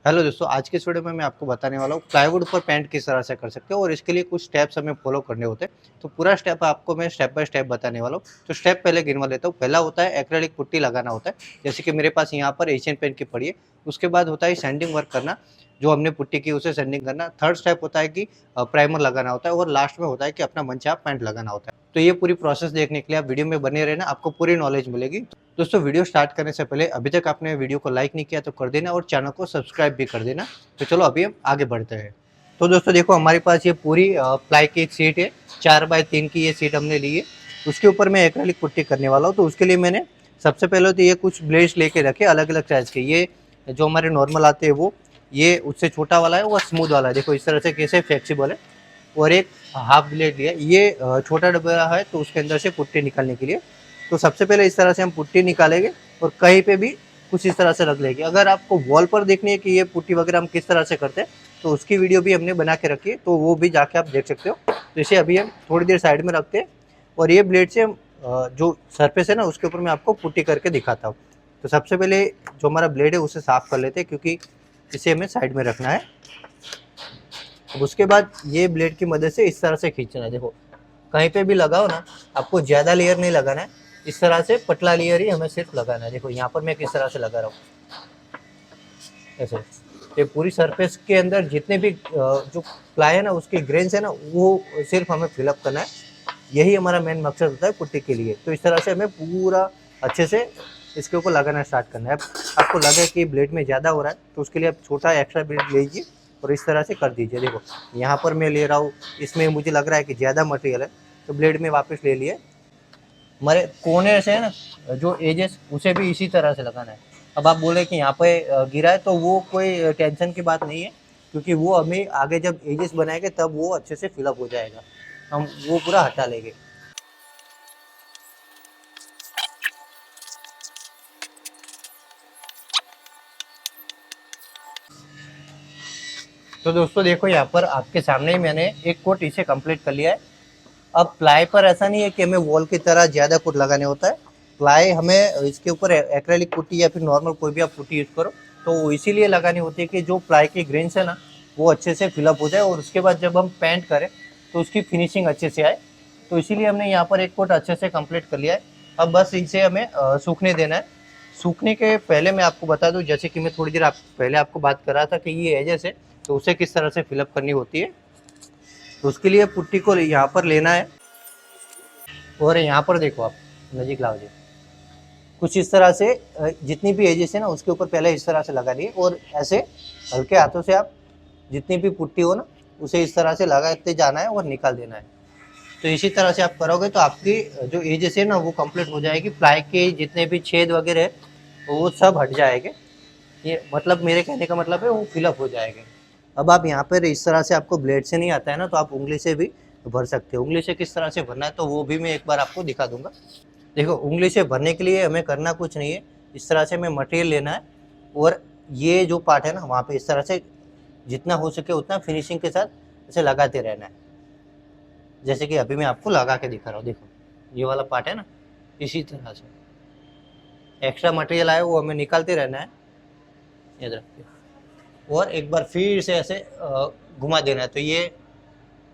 Hello दोस्तों, आज के इस वीडियो में मैं आपको बताने वाला हूँ प्लाईवुड पर पेंट किस तरह से कर सकते हो और इसके लिए कुछ स्टेप्स हमें फॉलो करने होते हैं। तो पूरा स्टेप आपको मैं स्टेप बाय स्टेप बताने वाला हूँ। तो स्टेप पहले गिनवा लेता हूँ। पहला होता है एक्रेलिक पुट्टी लगाना होता है, जैसे कि मेरे पास यहाँ पर एशियन पेंट की पड़ी है। उसके बाद होता है सैंडिंग वर्क करना, जो हमने पुट्टी की उसे सैंडिंग करना। थर्ड स्टेप होता है कि प्राइमर लगाना होता है और लास्ट में होता है कि अपना मनचाहा पेंट लगाना होता है। तो ये पूरी प्रोसेस देखने के लिए आप वीडियो में बने रहना, आपको पूरी नॉलेज मिलेगी। दोस्तों, वीडियो स्टार्ट करने से पहले अभी तक आपने वीडियो को लाइक नहीं किया तो कर देना और चैनल को सब्सक्राइब भी कर देना। तो चलो अभी हम आगे बढ़ते हैं। तो दोस्तों देखो, हमारे पास ये पूरी प्लाई की एक सीट है, 4x3 की ये सीट हमने ली है। उसके ऊपर मैं एक्रेलिक पुट्टी करने वाला हूँ। तो उसके लिए मैंने सबसे पहले तो ये कुछ ब्लेड्स लेके रखे अलग अलग साइज़ के। ये जो हमारे नॉर्मल आते हैं वो, ये उससे छोटा वाला है, वो स्मूथ वाला है। देखो इस तरह से कैसे फ्लेक्सिबल है। और एक हाफ ब्लेड लिया, ये छोटा डब्बा है तो उसके अंदर से पुट्टी निकालने के लिए। तो सबसे पहले इस तरह से हम पुट्टी निकालेंगे और कहीं पे भी कुछ इस तरह से रख लेंगे। अगर आपको वॉल पर देखनी है कि ये पुट्टी वगैरह हम किस तरह से करते हैं तो उसकी वीडियो भी हमने बना के रखी है, तो वो भी जाके आप देख सकते हो। तो इसे अभी हम थोड़ी देर साइड में रखते हैं और ये ब्लेड से हम जो सरफेस है ना उसके ऊपर मैं आपको पुट्टी करके दिखाता हूँ। तो सबसे पहले जो हमारा ब्लेड है उसे साफ कर लेते हैं, क्योंकि इसे हमें साइड में रखना है। अब उसके बाद ये ब्लेड की मदद से इस तरह से खींचना है। देखो कहीं पे भी लगाओ ना, आपको ज़्यादा लेयर नहीं लगाना है, इस तरह से पतला लेयर ही हमें सिर्फ लगाना है। देखो यहाँ पर मैं किस तरह से लगा रहा हूँ, ऐसे। ये पूरी सरफेस के अंदर जितने भी जो प्लाई है ना उसके ग्रेन्स है ना, वो सिर्फ हमें फिलअप करना है। यही हमारा मेन मकसद होता है पुट्टी के लिए। तो इस तरह से हमें पूरा अच्छे से इसके ऊपर लगाना स्टार्ट करना है। अब आपको लगे कि ब्लेड में ज़्यादा हो रहा है तो उसके लिए आप छोटा एक्स्ट्रा ब्लेड लीजिए और इस तरह से कर दीजिए। देखो यहाँ पर मैं ले रहा हूँ, इसमें मुझे लग रहा है कि ज़्यादा मटेरियल है तो ब्लेड में वापस ले लिए। हमारे कोने से है ना जो एजेस, उसे भी इसी तरह से लगाना है। अब आप बोले कि यहाँ पे गिरा है, तो वो कोई टेंशन की बात नहीं है, क्योंकि वो हमें आगे जब एजेस बनाएंगे तब वो अच्छे से फिलअप हो जाएगा, हम वो पूरा हटा लेंगे। तो दोस्तों देखो, यहाँ पर आपके सामने ही मैंने एक कोट इसे कंप्लीट कर लिया है। अब प्लाई पर ऐसा नहीं है कि हमें वॉल की तरह ज़्यादा कोट लगाने होता है। प्लाई हमें इसके ऊपर एक्रेलिक पुट्टी या फिर नॉर्मल कोई भी आप पुट्टी यूज़ करो तो इसीलिए लगानी होती है कि जो प्लाई की ग्रेन्स है ना वो अच्छे से फिलअप हो जाए और उसके बाद जब हम पेंट करें तो उसकी फिनिशिंग अच्छे से आए। तो इसीलिए हमने यहाँ पर एक कोट अच्छे से कंप्लीट कर लिया है। अब बस इसे हमें सूखने देना है। सूखने के पहले मैं आपको बता दूं, जैसे कि मैं थोड़ी देर पहले आपको बात कर रहा था कि ये एजेस है तो उसे किस तरह से फिलअप करनी होती है। तो उसके लिए पुट्टी को यहाँ पर लेना है और यहाँ पर देखो, आप नजीक लाओ जी, कुछ इस तरह से जितनी भी एजेस है ना उसके ऊपर पहले इस तरह से लगा लिए और ऐसे हल्के हाथों से आप जितनी भी पुट्टी हो ना उसे इस तरह से लगाते जाना है और निकाल देना है। तो इसी तरह से आप करोगे तो आपकी जो एजेस है ना वो कंप्लीट हो जाएगी। प्लाई के जितने भी छेद वगैरह है वो सब हट जाएंगे। ये मतलब मेरे कहने का मतलब है वो फिलअप हो जाएंगे। अब आप यहाँ पर इस तरह से, आपको ब्लेड से नहीं आता है ना तो आप उंगली से भी भर सकते हो। उंगली से किस तरह से भरना है तो वो भी मैं एक बार आपको दिखा दूंगा। देखो उंगली से भरने के लिए हमें करना कुछ नहीं है, इस तरह से हमें मटेरियल लेना है और ये जो पार्ट है ना वहाँ पे इस तरह से जितना हो सके उतना फिनिशिंग के साथ इसे लगाते रहना है। जैसे कि अभी मैं आपको लगा के दिखा रहा हूँ। देखो ये वाला पार्ट है ना, इसी तरह से एक्स्ट्रा मटेरियल आया वो हमें निकालते रहना है, याद रखिए। और एक बार फिर से ऐसे घुमा देना है। तो ये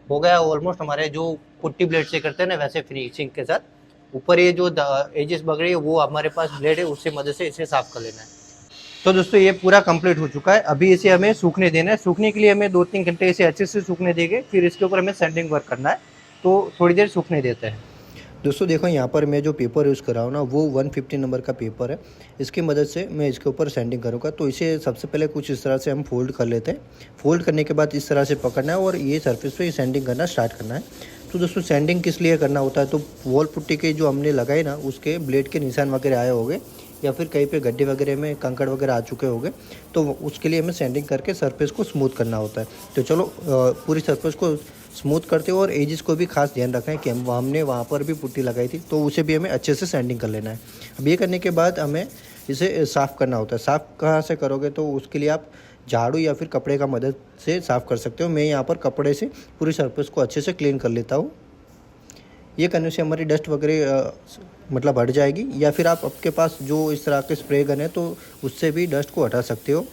हो गया ऑलमोस्ट हमारे जो पुट्टी ब्लेड से करते हैं ना वैसे फिनिशिंग के साथ। ऊपर ये जो एजेस बग रही है वो हमारे पास ब्लेड है, उससे मदद से इसे साफ कर लेना है। तो दोस्तों ये पूरा कंप्लीट हो चुका है। अभी इसे हमें सूखने देना है। सूखने के लिए हमें 2-3 घंटे इसे अच्छे से सूखने देंगे, फिर इसके ऊपर हमें सैंडिंग वर्क करना है। तो थोड़ी देर सूखने देते हैं। दोस्तों देखो, यहाँ पर मैं जो पेपर यूज़ कर रहा हूँ ना वो 150 नंबर का पेपर है। इसकी मदद से मैं इसके ऊपर सैंडिंग करूँगा। तो इसे सबसे पहले कुछ इस तरह से हम फोल्ड कर लेते हैं। फोल्ड करने के बाद इस तरह से पकड़ना है और ये सरफेस पे सैंडिंग करना स्टार्ट करना है। तो दोस्तों सैंडिंग किस लिए करना होता है, तो वॉल पुट्टी के जो हमने लगाई ना उसके ब्लेड के निशान वगैरह आए होंगे या फिर कहीं पे गड्ढे वगैरह में कंकड़ वगैरह आ चुके होंगे, तो उसके लिए हमें सैंडिंग करके सरफेस को स्मूथ करना होता है। तो चलो पूरी सरफेस को स्मूथ करते हो और एजेस को भी खास ध्यान रखना है कि हमने वहाँ पर भी पुट्टी लगाई थी तो उसे भी हमें अच्छे से सैंडिंग कर लेना है। अब ये करने के बाद हमें इसे साफ़ करना होता है। साफ़ कहाँ से करोगे तो उसके लिए आप झाड़ू या फिर कपड़े का मदद से साफ़ कर सकते हो। मैं यहाँ पर कपड़े से पूरी सरफेस को अच्छे से क्लीन कर लेता हूँ। ये करने से हमारी डस्ट वगैरह मतलब हट जाएगी, या फिर आप आपके पास जो इस तरह के स्प्रे गन है तो उससे भी डस्ट को हटा सकते हो।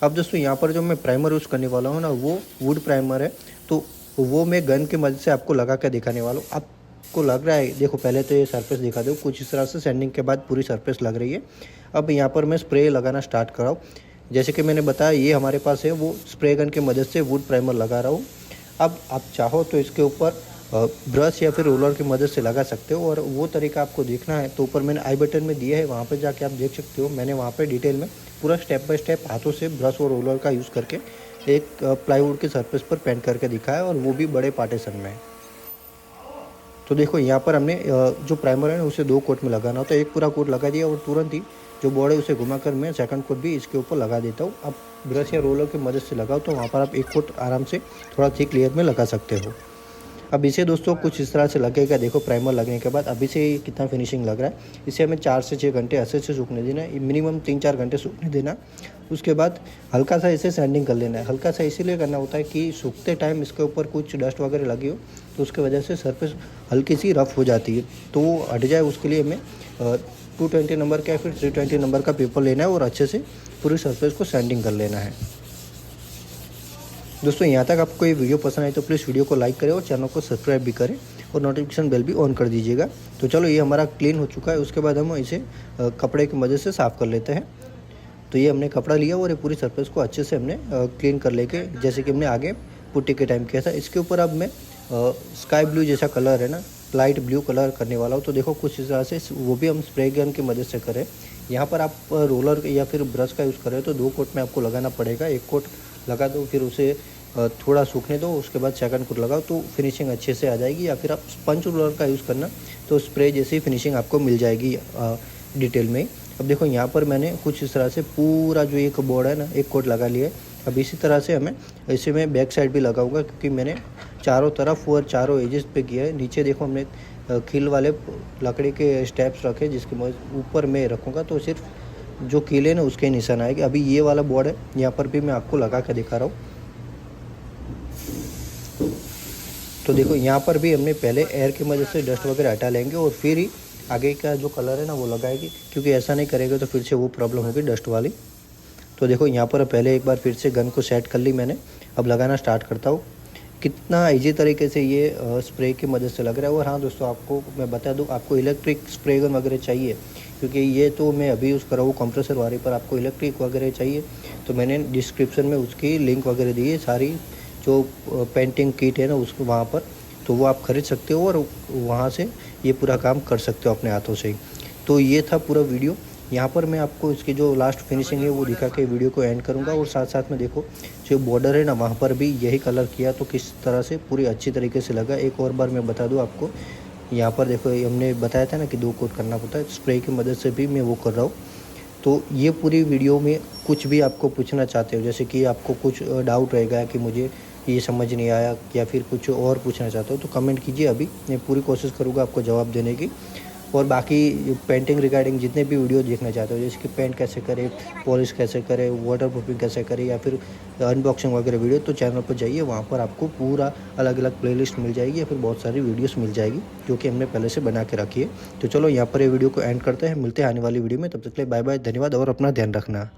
अब दोस्तों यहाँ पर जो मैं प्राइमर यूज़ करने वाला हूँ ना, वो वुड प्राइमर है, तो वो मैं गन की मदद से आपको लगा कर दिखाने वाला हूँ। आपको लग रहा है, देखो पहले तो ये सरफेस दिखा दो, कुछ इस तरह से सैंडिंग के बाद पूरी सरफेस लग रही है। अब यहाँ पर मैं स्प्रे लगाना स्टार्ट कर रहा हूँ। जैसे कि मैंने बताया, ये हमारे पास है, वो स्प्रे गन की मदद से वुड प्राइमर लगा रहा हूँ। अब आप चाहो तो इसके ऊपर ब्रश या फिर रोलर की मदद से लगा सकते हो, और वो तरीका आपको देखना है तो ऊपर मैंने आई बटन में दिया है, वहाँ पे जाके आप देख सकते हो। मैंने वहाँ पे डिटेल में पूरा स्टेप बाय स्टेप हाथों से ब्रश और रोलर का यूज़ करके एक प्लाईवुड की सरफेस पर पेंट करके दिखाया, और वो भी बड़े पार्टीशन में। तो देखो यहाँ पर हमने जो प्राइमर है ना, उसे 2 कोट में लगाना होता है। एक पूरा कोट लगा दिया और तुरंत ही जो बोर्ड है उसे घुमाकर मैं सेकंड कोट भी इसके ऊपर लगा देता हूँ। अब ब्रश या रोलर की मदद से लगाओ तो वहाँ पर आप 1 कोट आराम से थोड़ा थिक लेयर में लगा सकते हो। अब इसे दोस्तों कुछ इस तरह से लगेगा। देखो प्राइमर लगने के बाद अभी से कितना फिनिशिंग लग रहा है। इसे हमें 4 से 6 घंटे ऐसे से सूखने देना है, मिनिमम 3-4 घंटे सूखने देना। उसके बाद हल्का सा इसे सैंडिंग कर लेना है। हल्का सा इसीलिए करना होता है कि सूखते टाइम इसके ऊपर कुछ डस्ट वगैरह लगी हो तो उसकी वजह से सरफेस हल्की सी रफ हो जाती है, तो वो हट जाए। उसके लिए हमें 220 नंबर का या फिर 320 नंबर का पेपर लेना है और अच्छे से पूरी सरफेस को सैंडिंग कर लेना है। दोस्तों यहाँ तक आपको ये वीडियो पसंद आए तो प्लीज़ वीडियो को लाइक करें और चैनल को सब्सक्राइब भी करें और नोटिफिकेशन बेल भी ऑन कर दीजिएगा। तो चलो, ये हमारा क्लीन हो चुका है। उसके बाद हम इसे कपड़े की मदद से साफ़ कर लेते हैं। तो ये हमने कपड़ा लिया और ये पूरी सरफेस को अच्छे से हमने क्लीन कर लेके, जैसे कि हमने आगे पुट्टी के टाइम किया था। इसके ऊपर अब मैं स्काई ब्लू जैसा कलर है ना, लाइट ब्लू कलर करने वाला हूँ। तो देखो कुछ इस तरह से, वो भी हम स्प्रे गन की मदद से करें। यहाँ पर आप रोलर या फिर ब्रश का यूज़ करें तो 2 कोट में आपको लगाना पड़ेगा। 1 कोट लगा दो, फिर उसे थोड़ा सूखने दो, उसके बाद सेकंड कोट लगाओ तो फिनिशिंग अच्छे से आ जाएगी। या फिर आप स्पंज रोलर का यूज़ करना तो स्प्रे जैसी फिनिशिंग आपको मिल जाएगी डिटेल में। अब देखो यहाँ पर मैंने कुछ इस तरह से पूरा जो एक बोर्ड है ना, 1 कोट लगा लिया है। अब इसी तरह से हमें इसे मैं बैक साइड भी लगाऊंगा, क्योंकि मैंने चारों तरफ और चारों एजेस पे किया है। नीचे देखो हमने कील वाले लकड़ी के स्टेप्स रखे, जिसके ऊपर मैं रखूँगा तो सिर्फ जो कीले ना उसके निशान आएंगे। अभी ये वाला बोर्ड है, यहाँ पर भी मैं आपको लगा के दिखा रहा हूँ। तो देखो यहाँ पर भी हमने पहले एयर की मदद से डस्ट वगैरह हटा लेंगे और फिर ही आगे का जो कलर है ना वो लगाएगी, क्योंकि ऐसा नहीं करेंगे तो फिर से वो प्रॉब्लम होगी डस्ट वाली। तो देखो यहाँ पर पहले एक बार फिर से गन को सेट कर ली मैंने। अब लगाना स्टार्ट करता हूँ। कितना ईजी तरीके से ये स्प्रे की मदद से लग रहा है। और हाँ दोस्तों, आपको मैं बता दूँ, आपको इलेक्ट्रिक स्प्रे गन वगैरह चाहिए, क्योंकि ये तो मैं अभी यूज़ कर रहा हूँ कंप्रेसर वाली, पर आपको इलेक्ट्रिक वगैरह चाहिए तो मैंने डिस्क्रिप्शन में उसकी लिंक वगैरह दी है। सारी जो पेंटिंग किट है ना उसको वहाँ पर, तो वो आप खरीद सकते हो और वहाँ से ये पूरा काम कर सकते हो अपने हाथों से ही। तो ये था पूरा वीडियो। यहाँ पर मैं आपको इसकी जो लास्ट फिनिशिंग है वो दिखा के वीडियो को एंड करूँगा। और साथ साथ में देखो जो बॉर्डर है ना, वहाँ पर भी यही कलर किया तो किस तरह से पूरी अच्छी तरीके से लगा। एक और बार मैं बता दूँ आपको, यहाँ पर देखो हमने बताया था ना कि 2 कोट करना पड़ता है, स्प्रे की मदद से भी मैं वो कर रहा हूँ। तो ये पूरी वीडियो में कुछ भी आपको पूछना चाहते हो, जैसे कि आपको कुछ डाउट रहेगा कि मुझे ये समझ नहीं आया या फिर कुछ और पूछना चाहते हो, तो कमेंट कीजिए। अभी मैं पूरी कोशिश करूँगा आपको जवाब देने की। और बाकी पेंटिंग रिगार्डिंग जितने भी वीडियो देखना चाहते हो, जैसे कि पेंट कैसे करें, पॉलिश कैसे करें, वाटर प्रूफिंग कैसे करें, या फिर अनबॉक्सिंग वगैरह वीडियो, तो चैनल पर जाइए, वहाँ पर आपको पूरा अलग अलग प्लेलिस्ट मिल जाएगी या फिर बहुत सारी वीडियोस मिल जाएगी जो कि हमने पहले से बना के रखी है। तो चलो यहाँ पर ये वीडियो को एंड करते हैं, मिलते हैं आने वाली वीडियो में। तब तक के लिए बाय बाय, धन्यवाद और अपना ध्यान रखना।